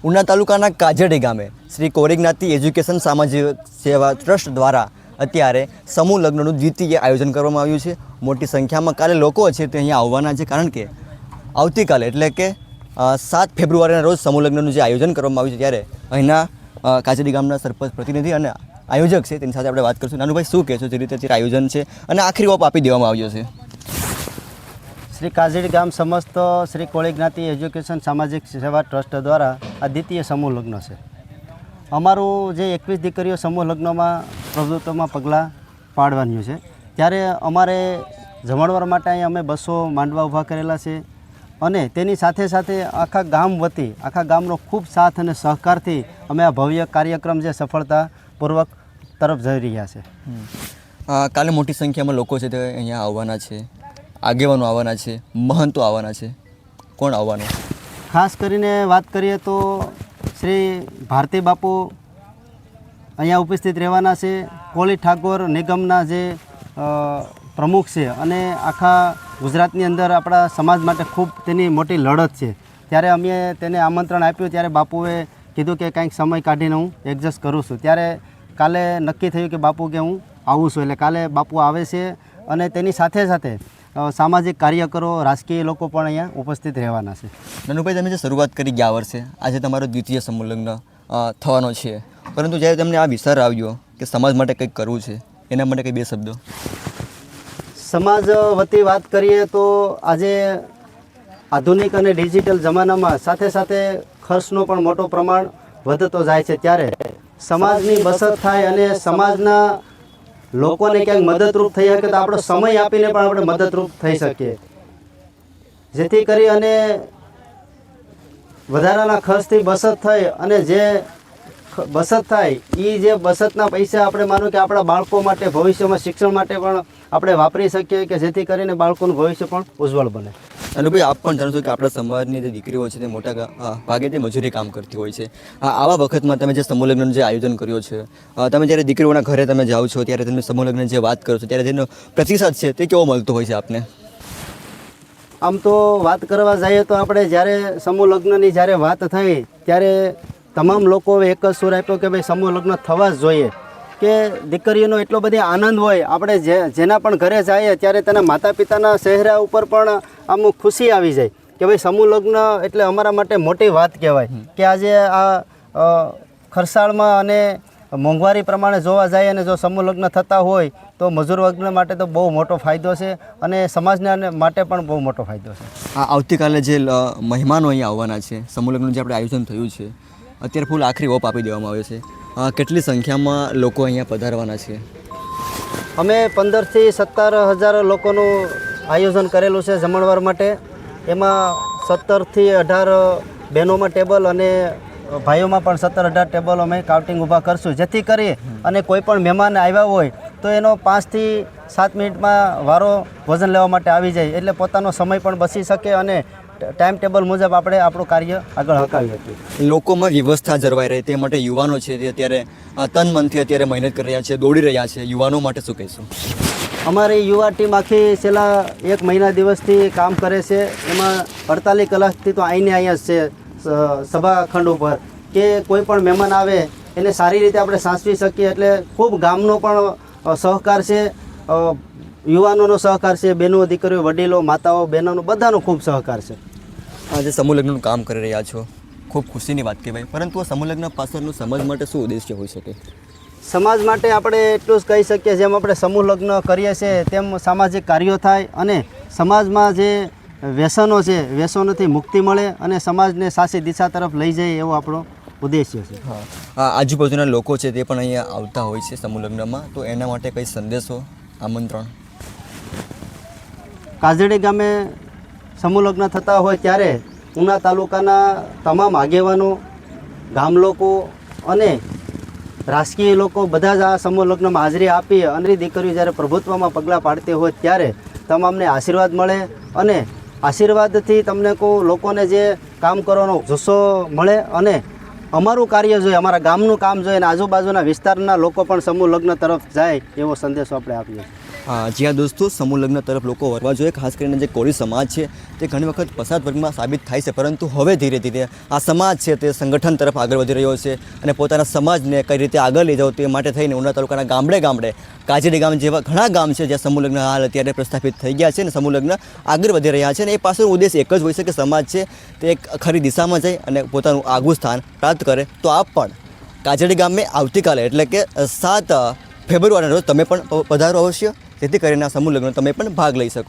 ઉના તાલુકાના કાજડી ગામે શ્રી કોરીજ્ઞાતિ એજ્યુકેશન સામાજિક સેવા ટ્રસ્ટ દ્વારા અત્યારે સમૂહ લગ્નનું દ્વિતીય આયોજન કરવામાં આવ્યું છે। મોટી સંખ્યામાં કાલે લોકો છે તે અહીંયા આવવાના છે, કારણ કે આવતીકાલે એટલે કે 7 ફેબ્રુઆરીના રોજ સમૂહ લગ્નનું જે આયોજન કરવામાં આવ્યું છે, ત્યારે અહીંના કાજડી ગામના સરપંચ પ્રતિનિધિ અને આયોજક છે તેની સાથે આપણે વાત કરીશું। નાનુભાઈ, શું કહેશો જે રીતે અત્યારે આયોજન છે અને આખરી ઓપ આપી દેવામાં આવ્યો છે? શ્રી કાજડી ગામ સમસ્ત શ્રી કોરીજ્ઞાતિ એજ્યુકેશન સામાજિક સેવા ટ્રસ્ટ દ્વારા આ દ્વિતીય સમૂહ લગ્ન છે। અમારું જે 21 દીકરીઓ સમૂહ લગ્નમાં પ્રભુત્વમાં પગલાં પાડવાનું છે, ત્યારે અમારે જમણવાર માટે અહીં અમે 200 માંડવા ઊભા કરેલા છે અને તેની સાથે સાથે આખા ગામ વતી આખા ગામનો ખૂબ સાથ અને સહકારથી અમે આ ભવ્ય કાર્યક્રમ જે સફળતાપૂર્વક તરફ જઈ રહ્યા છે। કાલે મોટી સંખ્યામાં લોકો છે તે અહીંયા આવવાના છે, આગેવાનો આવવાના છે, મહંતો આવવાના છે, કોણ આવવાનું? ખાસ કરીને વાત કરીએ તો શ્રી ભારતી બાપુ અહીંયા ઉપસ્થિત રહેવાના છે। કોળી ઠાકોર નિગમના જે પ્રમુખ છે અને આખા ગુજરાતની અંદર આપણા સમાજ માટે ખૂબ તેની મોટી લડત છે, ત્યારે અમે તેને આમંત્રણ આપ્યું ત્યારે બાપુએ કીધું કે કંઈક સમય કાઢીને હું એડજસ્ટ કરું છું। ત્યારે કાલે નક્કી થયું કે બાપુ કે હું આવું છું, એટલે કાલે બાપુ આવે છે અને તેની સાથે સાથે સામાજિક કાર્યકરો, રાજકીય લોકો પણ અહીંયા ઉપસ્થિત રહેવાના છે। નાનુભાઈ, તમે જે શરૂઆત કરી ગયા વર્ષે, આજે તમારો દ્વિતીય સમૂહ લગ્ન થવાનો છે, પરંતુ જ્યારે તમને આ વિચાર આવ્યો કે સમાજ માટે કંઈક કરવું છે, એના માટે કંઈ 2 શબ્દો? સમાજ વતી વાત કરીએ તો આજે આધુનિક અને ડિજિટલ જમાનામાં સાથે સાથે ખર્ચનો પણ મોટો પ્રમાણ વધતો જાય છે, ત્યારે સમાજની બચત થાય અને સમાજના લોકોને ક્યાંક મદદરૂપ થઈ શકે તો આપણો સમય આપીને પણ આપણે મદદરૂપ થઈ શકીએ, જેથી કરી અને વધારાના ખર્ચથી બચત થઈ અને જે બચત થાય એ જે બચતના પૈસા આપણે માનો કે આપણા બાળકો માટે ભવિષ્યમાં શિક્ષણ માટે પણ આપણે વાપરી શકીએ, કે જેથી કરીને બાળકોનું ભવિષ્ય પણ ઉજ્જવળ બને। અને ભાઈ, આપ પણ જાણો છો કે આપણા સમાજની જે દીકરીઓ છે તે મોટા ભાગે તે મજૂરી કામ કરતી હોય છે। આવા વખતમાં તમે જે સમૂહ લગ્નનું જે આયોજન કર્યું છે, તમે જ્યારે દીકરીઓના ઘરે તમે જાઓ છો ત્યારે તમે સમૂહ લગ્ન જે વાત કરો છો ત્યારે તેનો પ્રતિસાદ છે તે કેવો મળતો હોય છે આપને? આમ તો વાત કરવા જઈએ તો આપણે જ્યારે સમૂહ લગ્નની જ્યારે વાત થઈ ત્યારે તમામ લોકોએ એક જ સુર આપ્યો કે ભાઈ સમૂહ લગ્ન થવા જ જોઈએ, કે દીકરીઓનો એટલો બધો આનંદ હોય, આપણે જેના પણ ઘરે જઈએ ત્યારે તેના માતા પિતાના ચહેરા ઉપર પણ આમ ખુશી આવી જાય કે ભાઈ સમૂહ લગ્ન એટલે અમારા માટે મોટી વાત કહેવાય, કે આજે આ ખર્ચાળમાં અને મોંઘવારી પ્રમાણે જોવા જાય અને જો સમૂહ લગ્ન થતા હોય તો મજૂર વર્ગ માટે તો બહુ મોટો ફાયદો છે અને સમાજના માટે પણ બહુ મોટો ફાયદો છે। આવતીકાલે જે મહેમાનો અહીંયા આવવાના છે, સમૂહ લગ્નનું જે આપણે આયોજન થયું છે, અત્યારે ફૂલ આખરી ઓપ આપી દેવામાં આવ્યો છે, કેટલી સંખ્યામાં લોકો અહીંયા પધારવાના છે? અમે 15 થી 17 હજાર લોકોનું આયોજન કરેલું છે જમણવાર માટે। એમાં 17 થી 18 બહેનોમાં ટેબલ અને ભાઈઓમાં પણ 17-18 ટેબલ અમે કાઉન્ટિંગ ઊભા કરશું, જેથી કરી અને કોઈ પણ મહેમાન આવ્યા હોય તો એનો 5 થી 7 મિનિટમાં વારો ભોજન લેવા માટે આવી જાય, એટલે પોતાનો સમય પણ બચી શકે અને ટાઈમ ટેબલ મુજબ આપણે આપણું કાર્ય આગળ હકાવી શકીએ। લોકોમાં વ્યવસ્થા જળવાઈ રહે તે માટે યુવાનો છે તે અત્યારે તન મનથી અત્યારે મહેનત કરી રહ્યા છે, દોડી રહ્યા છે, યુવાનો માટે શું કહીશું? અમારી યુવા ટીમ આખી છેલ્લા 1 મહિના દિવસથી કામ કરે છે, એમાં 48 કલાકથી તો અહીંયા જ છે સભાખંડ ઉપર, કે કોઈ પણ મહેમાન આવે એને સારી રીતે આપણે સાચવી શકીએ, એટલે ખૂબ ગામનો પણ સહકાર છે, યુવાનોનો સહકાર છે, બહેનો, દીકરીઓ, વડીલો, માતાઓ, બહેનોનો બધાનો ખૂબ સહકાર છે। આજે સમૂહ લગ્નનું કામ કરી રહ્યા છો, ખૂબ ખુશીની વાત કહેવાય, પરંતુ આ સમૂહ લગ્ન પાછળનું સમાજ માટે શું ઉદ્દેશ્ય હોઈ શકે? સમાજ માટે આપણે એટલું જ કહી શકીએ, જેમ આપણે સમૂહ લગ્ન કરીએ છીએ તેમ સામાજિક કાર્યો થાય અને સમાજમાં જે વ્યસનો છે વ્યસનોથી મુક્તિ મળે અને સમાજને સાચી દિશા તરફ લઈ જાય, એવો આપણો ઉદ્દેશ્ય છે। આજુબાજુના લોકો છે તે પણ અહીંયા આવતા હોય છે સમૂહ લગ્નમાં, તો એના માટે કંઈ સંદેશો, આમંત્રણ? કાજડી ગામે સમૂહ લગ્ન થતા હોય ત્યારે ઉના તાલુકાના તમામ આગેવાનો, ગામ લોકો અને રાજકીય લોકો બધા જ આ સમૂહ લગ્નમાં હાજરી આપી અને દીકરીઓ જ્યારે પ્રભુત્વમાં પગલાં પાડતી હોય ત્યારે તમામને આશીર્વાદ મળે અને આશીર્વાદથી તમને લોકોને જે કામ કરવાનો જુસ્સો મળે અને અમારું કાર્ય જોઈએ, અમારા ગામનું કામ જોઈએ અને આજુબાજુના વિસ્તારના લોકો પણ સમૂહ લગ્ન તરફ જાય એવો સંદેશો આપણે આપીએ છીએ। જ્યાં દોસ્તો સમૂહ લગ્ન તરફ લોકો વળવા જોઈએ, ખાસ કરીને જે કોળી સમાજ છે તે ઘણી વખત પછાત વર્ગમાં સાબિત થાય છે, પરંતુ હવે ધીરે ધીરે આ સમાજ છે તે સંગઠન તરફ આગળ વધી રહ્યો છે અને પોતાના સમાજને કઈ રીતે આગળ લઈ જાવ તે માટે થઈને ઉના તાલુકાના ગામડે ગામડે કાજેડી ગામ જેવા ઘણા ગામ છે જ્યાં સમૂહ લગ્ન હાલ અત્યારે પ્રસ્થાપિત થઈ ગયા છે અને સમૂહ લગ્ન આગળ વધી રહ્યા છે અને એ પાછળનો ઉદ્દેશ એક જ હોય છે કે સમાજ છે તે એક ખરી દિશામાં જાય અને પોતાનું આગવું સ્થાન પ્રાપ્ત કરે. તો આપ પણ કાજેડી ગામે આવતીકાલે એટલે કે 7 ફેબ્રુઆરીના રોજ તમે પણ પધારો અવશ્ય, જેથી કરીને આ સમૂહ લગ્ન તમે પણ ભાગ લઈ શકો.